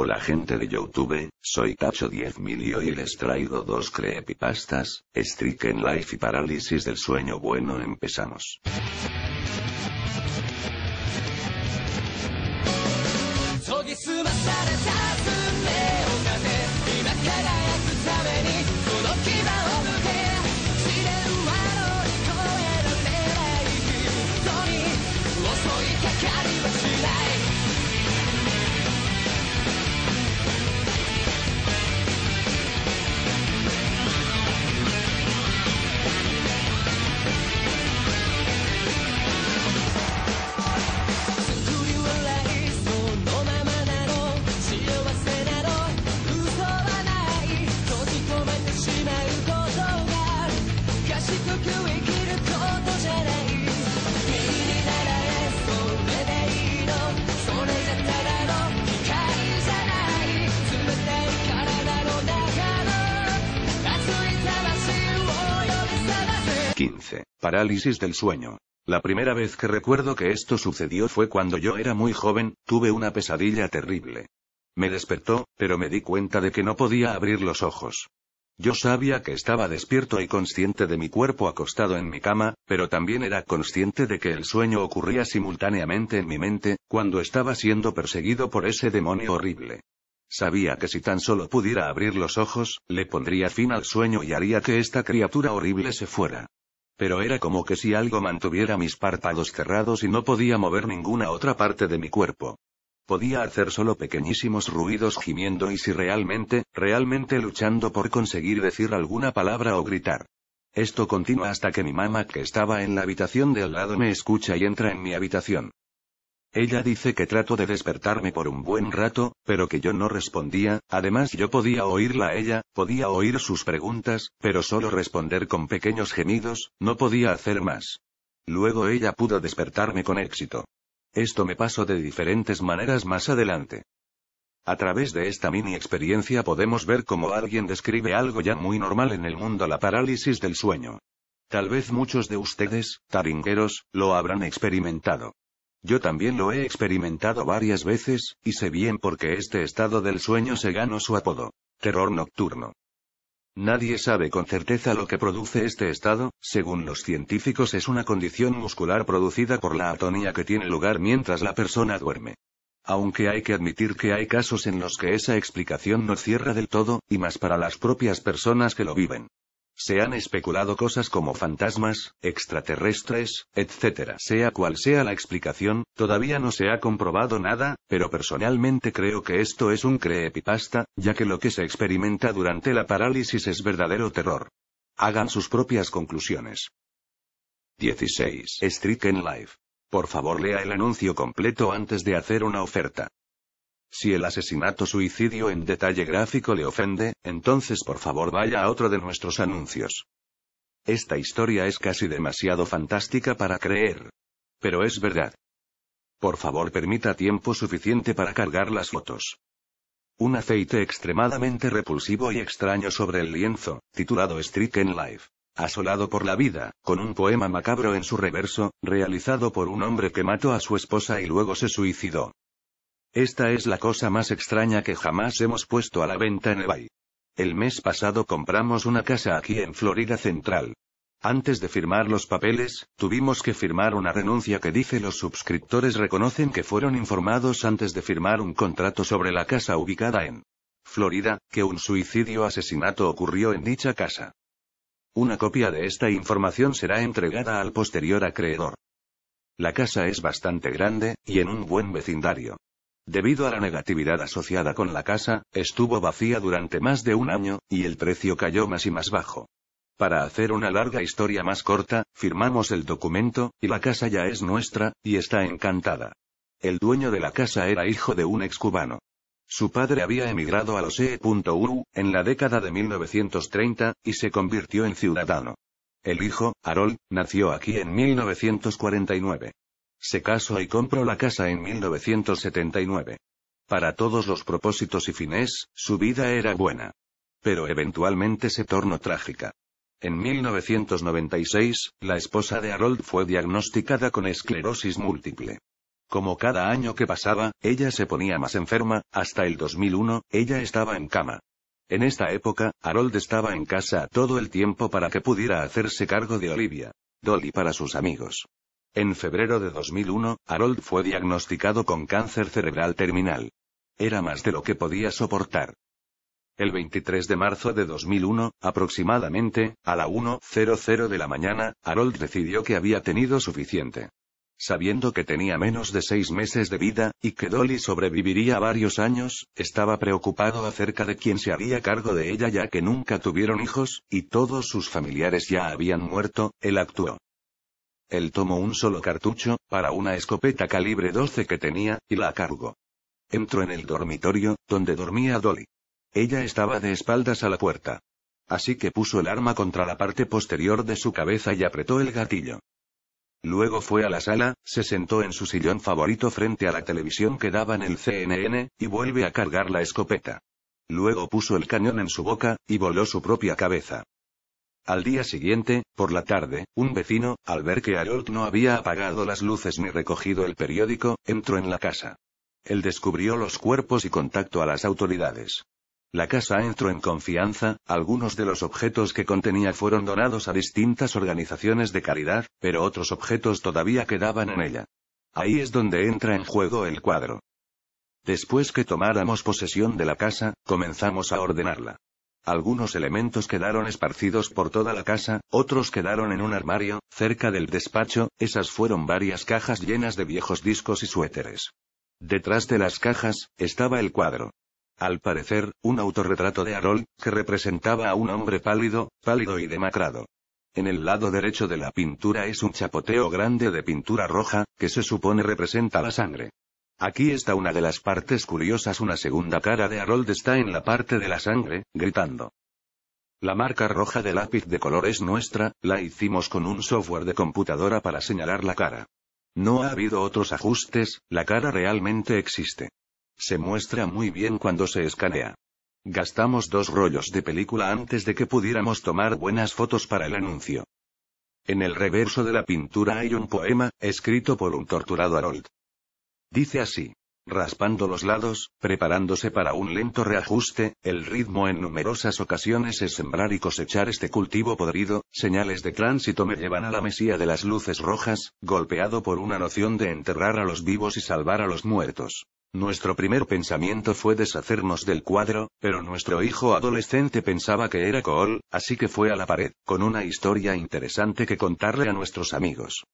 Hola gente de YouTube, soy Tacho10.000 y hoy les traigo dos creepypastas, Stricken Life y Parálisis del Sueño. Bueno, empezamos. Parálisis del sueño. La primera vez que recuerdo que esto sucedió fue cuando yo era muy joven, tuve una pesadilla terrible. Me despertó, pero me di cuenta de que no podía abrir los ojos. Yo sabía que estaba despierto y consciente de mi cuerpo acostado en mi cama, pero también era consciente de que el sueño ocurría simultáneamente en mi mente, cuando estaba siendo perseguido por ese demonio horrible. Sabía que si tan solo pudiera abrir los ojos, le pondría fin al sueño y haría que esta criatura horrible se fuera. Pero era como que si algo mantuviera mis párpados cerrados y no podía mover ninguna otra parte de mi cuerpo. Podía hacer solo pequeñísimos ruidos gimiendo y si realmente luchando por conseguir decir alguna palabra o gritar. Esto continúa hasta que mi mamá, que estaba en la habitación de al lado, me escucha y entra en mi habitación. Ella dice que trato de despertarme por un buen rato, pero que yo no respondía. Además yo podía oírla a ella, podía oír sus preguntas, pero solo responder con pequeños gemidos, no podía hacer más. Luego ella pudo despertarme con éxito. Esto me pasó de diferentes maneras más adelante. A través de esta mini experiencia podemos ver cómo alguien describe algo ya muy normal en el mundo: la parálisis del sueño. Tal vez muchos de ustedes, taringueros, lo habrán experimentado. Yo también lo he experimentado varias veces, y sé bien por qué este estado del sueño se ganó su apodo: terror nocturno. Nadie sabe con certeza lo que produce este estado. Según los científicos, es una condición muscular producida por la atonía que tiene lugar mientras la persona duerme. Aunque hay que admitir que hay casos en los que esa explicación no cierra del todo, y más para las propias personas que lo viven. Se han especulado cosas como fantasmas, extraterrestres, etc. Sea cual sea la explicación, todavía no se ha comprobado nada, pero personalmente creo que esto es un creepypasta, ya que lo que se experimenta durante la parálisis es verdadero terror. Hagan sus propias conclusiones. 16. Stricken Life. Por favor, lea el anuncio completo antes de hacer una oferta. Si el asesinato-suicidio en detalle gráfico le ofende, entonces por favor vaya a otro de nuestros anuncios. Esta historia es casi demasiado fantástica para creer. Pero es verdad. Por favor, permita tiempo suficiente para cargar las fotos. Un aceite extremadamente repulsivo y extraño sobre el lienzo, titulado Stricken Life. Asolado por la vida, con un poema macabro en su reverso, realizado por un hombre que mató a su esposa y luego se suicidó. Esta es la cosa más extraña que jamás hemos puesto a la venta en eBay. El mes pasado compramos una casa aquí en Florida Central. Antes de firmar los papeles, tuvimos que firmar una renuncia que dice: los suscriptores reconocen que fueron informados antes de firmar un contrato sobre la casa ubicada en Florida, que un suicidio-asesinato ocurrió en dicha casa. Una copia de esta información será entregada al posterior acreedor. La casa es bastante grande, y en un buen vecindario. Debido a la negatividad asociada con la casa, estuvo vacía durante más de un año, y el precio cayó más y más bajo. Para hacer una larga historia más corta, firmamos el documento, y la casa ya es nuestra, y está encantada. El dueño de la casa era hijo de un excubano. Su padre había emigrado a los EU en la década de 1930, y se convirtió en ciudadano. El hijo, Harold, nació aquí en 1949. Se casó y compró la casa en 1979. Para todos los propósitos y fines, su vida era buena. Pero eventualmente se tornó trágica. En 1996, la esposa de Harold fue diagnosticada con esclerosis múltiple. Como cada año que pasaba, ella se ponía más enferma, hasta el 2001, ella estaba en cama. En esta época, Harold estaba en casa todo el tiempo para que pudiera hacerse cargo de Olivia. Dolly para sus amigos. En febrero de 2001, Harold fue diagnosticado con cáncer cerebral terminal. Era más de lo que podía soportar. El 23 de marzo de 2001, aproximadamente, a la 1:00 de la mañana, Harold decidió que había tenido suficiente. Sabiendo que tenía menos de 6 meses de vida, y que Dolly sobreviviría varios años, estaba preocupado acerca de quién se haría cargo de ella ya que nunca tuvieron hijos, y todos sus familiares ya habían muerto. Él actuó. Él tomó un solo cartucho, para una escopeta calibre 12 que tenía, y la cargó. Entró en el dormitorio, donde dormía Dolly. Ella estaba de espaldas a la puerta. Así que puso el arma contra la parte posterior de su cabeza y apretó el gatillo. Luego fue a la sala, se sentó en su sillón favorito frente a la televisión que daba en el CNN, y vuelve a cargar la escopeta. Luego puso el cañón en su boca, y voló su propia cabeza. Al día siguiente, por la tarde, un vecino, al ver que Harold no había apagado las luces ni recogido el periódico, entró en la casa. Él descubrió los cuerpos y contactó a las autoridades. La casa entró en confianza, algunos de los objetos que contenía fueron donados a distintas organizaciones de caridad, pero otros objetos todavía quedaban en ella. Ahí es donde entra en juego el cuadro. Después que tomáramos posesión de la casa, comenzamos a ordenarla. Algunos elementos quedaron esparcidos por toda la casa, otros quedaron en un armario, cerca del despacho. Esas fueron varias cajas llenas de viejos discos y suéteres. Detrás de las cajas, estaba el cuadro. Al parecer, un autorretrato de Harold, que representaba a un hombre pálido y demacrado. En el lado derecho de la pintura es un chapoteo grande de pintura roja, que se supone representa la sangre. Aquí está una de las partes curiosas: una segunda cara de Harold está en la parte de la sangre, gritando. La marca roja de lápiz de color es nuestra, la hicimos con un software de computadora para señalar la cara. No ha habido otros ajustes, la cara realmente existe. Se muestra muy bien cuando se escanea. Gastamos 2 rollos de película antes de que pudiéramos tomar buenas fotos para el anuncio. En el reverso de la pintura hay un poema, escrito por un torturado Harold. Dice así: raspando los lados, preparándose para un lento reajuste, el ritmo en numerosas ocasiones es sembrar y cosechar este cultivo podrido, señales de tránsito me llevan a la mesía de las luces rojas, golpeado por una noción de enterrar a los vivos y salvar a los muertos. Nuestro primer pensamiento fue deshacernos del cuadro, pero nuestro hijo adolescente pensaba que era cool, así que fue a la pared, con una historia interesante que contarle a nuestros amigos.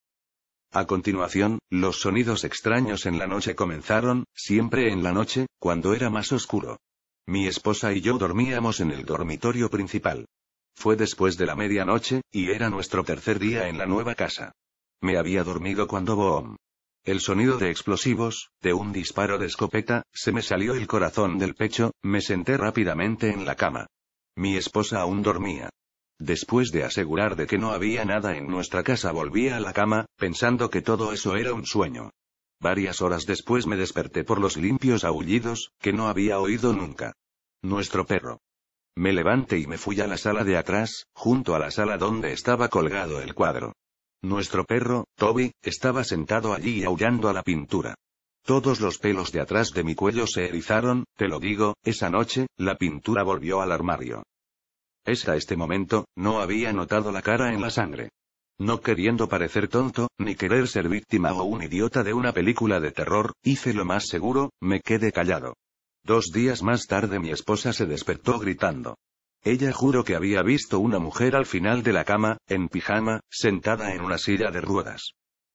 A continuación, los sonidos extraños en la noche comenzaron, siempre en la noche, cuando era más oscuro. Mi esposa y yo dormíamos en el dormitorio principal. Fue después de la medianoche, y era nuestro tercer día en la nueva casa. Me había dormido cuando boom. El sonido de explosivos, de un disparo de escopeta, se me salió el corazón del pecho, me senté rápidamente en la cama. Mi esposa aún dormía. Después de asegurar de que no había nada en nuestra casa, volví a la cama, pensando que todo eso era un sueño. Varias horas después me desperté por los limpios aullidos, que no había oído nunca. Nuestro perro. Me levanté y me fui a la sala de atrás, junto a la sala donde estaba colgado el cuadro. Nuestro perro, Toby, estaba sentado allí y aullando a la pintura. Todos los pelos de atrás de mi cuello se erizaron, te lo digo, esa noche, la pintura volvió al armario. Hasta este momento, no había notado la cara en la sangre. No queriendo parecer tonto, ni querer ser víctima o un idiota de una película de terror, hice lo más seguro, me quedé callado. 2 días más tarde mi esposa se despertó gritando. Ella juró que había visto una mujer al final de la cama, en pijama, sentada en una silla de ruedas.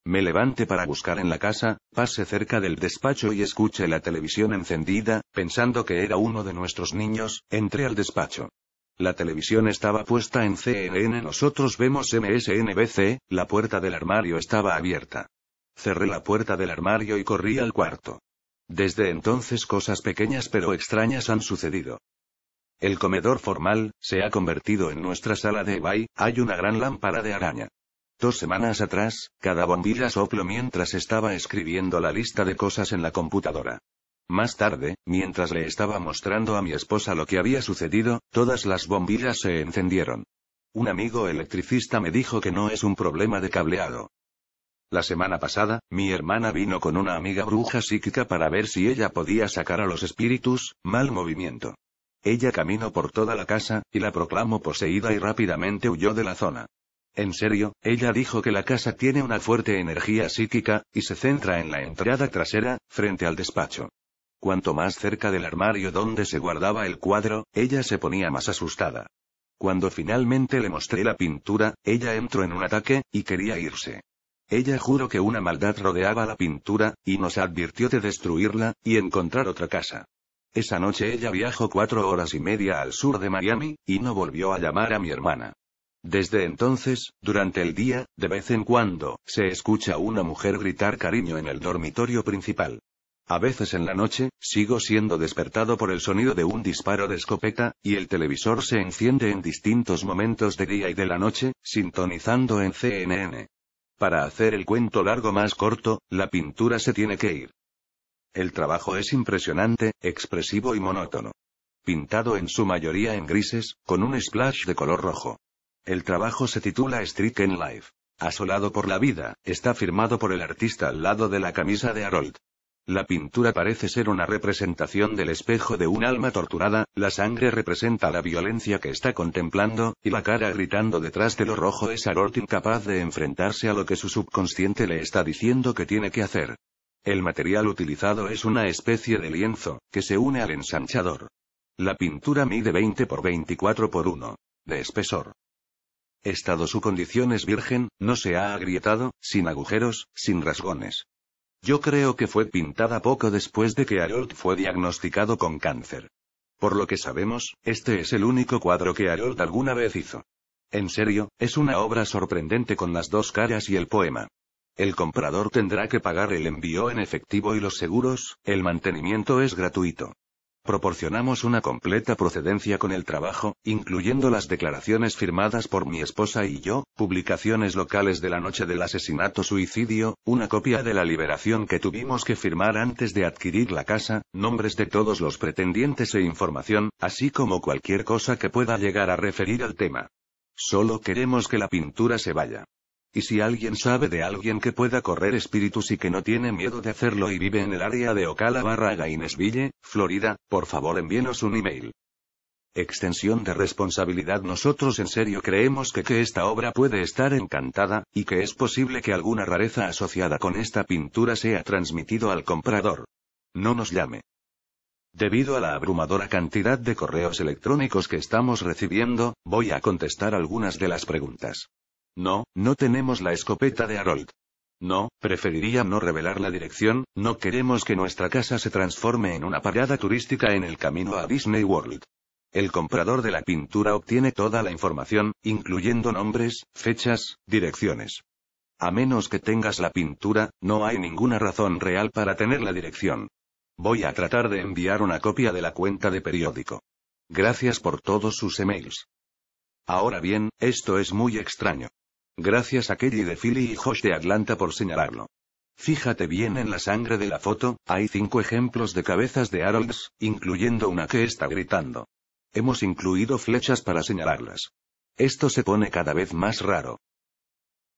Me levanté para buscar en la casa, pasé cerca del despacho y escuché la televisión encendida, pensando que era uno de nuestros niños, entré al despacho. La televisión estaba puesta en CNN, nosotros vemos MSNBC, la puerta del armario estaba abierta. Cerré la puerta del armario y corrí al cuarto. Desde entonces cosas pequeñas pero extrañas han sucedido. El comedor formal, se ha convertido en nuestra sala de baile, hay una gran lámpara de araña. 2 semanas atrás, cada bombilla sopló mientras estaba escribiendo la lista de cosas en la computadora. Más tarde, mientras le estaba mostrando a mi esposa lo que había sucedido, todas las bombillas se encendieron. Un amigo electricista me dijo que no es un problema de cableado. La semana pasada, mi hermana vino con una amiga bruja psíquica para ver si ella podía sacar a los espíritus. Mal movimiento. Ella caminó por toda la casa, y la proclamó poseída y rápidamente huyó de la zona. En serio, ella dijo que la casa tiene una fuerte energía psíquica, y se centra en la entrada trasera, frente al despacho. Cuanto más cerca del armario donde se guardaba el cuadro, ella se ponía más asustada. Cuando finalmente le mostré la pintura, ella entró en un ataque, y quería irse. Ella juró que una maldad rodeaba la pintura, y nos advirtió de destruirla, y encontrar otra casa. Esa noche ella viajó 4 horas y media al sur de Miami, y no volvió a llamar a mi hermana. Desde entonces, durante el día, de vez en cuando, se escucha a una mujer gritar cariño en el dormitorio principal. A veces en la noche, sigo siendo despertado por el sonido de un disparo de escopeta, y el televisor se enciende en distintos momentos de día y de la noche, sintonizando en CNN. Para hacer el cuento largo más corto, la pintura se tiene que ir. El trabajo es impresionante, expresivo y monótono. Pintado en su mayoría en grises, con un splash de color rojo. El trabajo se titula Stricken Life. Asolado por la vida, está firmado por el artista al lado de la camisa de Harold. La pintura parece ser una representación del espejo de un alma torturada, la sangre representa la violencia que está contemplando, y la cara gritando detrás de lo rojo es Harold incapaz de enfrentarse a lo que su subconsciente le está diciendo que tiene que hacer. El material utilizado es una especie de lienzo, que se une al ensanchador. La pintura mide 20 por 24 por 1 de espesor. Estado su condición es virgen, no se ha agrietado, sin agujeros, sin rasgones. Yo creo que fue pintada poco después de que Harold fue diagnosticado con cáncer. Por lo que sabemos, este es el único cuadro que Harold alguna vez hizo. En serio, es una obra sorprendente con las dos caras y el poema. El comprador tendrá que pagar el envío en efectivo y los seguros, el mantenimiento es gratuito. Proporcionamos una completa procedencia con el trabajo, incluyendo las declaraciones firmadas por mi esposa y yo, publicaciones locales de la noche del asesinato-suicidio, una copia de la liberación que tuvimos que firmar antes de adquirir la casa, nombres de todos los pretendientes e información, así como cualquier cosa que pueda llegar a referir al tema. Solo queremos que la pintura se vaya. Y si alguien sabe de alguien que pueda correr espíritus y que no tiene miedo de hacerlo y vive en el área de Ocala/Gainesville, Florida, por favor envíenos un email. Extensión de responsabilidad. Nosotros en serio creemos que esta obra puede estar encantada, y que es posible que alguna rareza asociada con esta pintura sea transmitido al comprador. No nos llame. Debido a la abrumadora cantidad de correos electrónicos que estamos recibiendo, voy a contestar algunas de las preguntas. No, no tenemos la escopeta de Harold. No, preferiría no revelar la dirección, no queremos que nuestra casa se transforme en una parada turística en el camino a Disney World. El comprador de la pintura obtiene toda la información, incluyendo nombres, fechas, direcciones. A menos que tengas la pintura, no hay ninguna razón real para tener la dirección. Voy a tratar de enviar una copia de la cuenta de periódico. Gracias por todos sus emails. Ahora bien, esto es muy extraño. Gracias a Kelly de Philly y Josh de Atlanta por señalarlo. Fíjate bien en la sangre de la foto, hay 5 ejemplos de cabezas de Harolds, incluyendo una que está gritando. Hemos incluido flechas para señalarlas. Esto se pone cada vez más raro.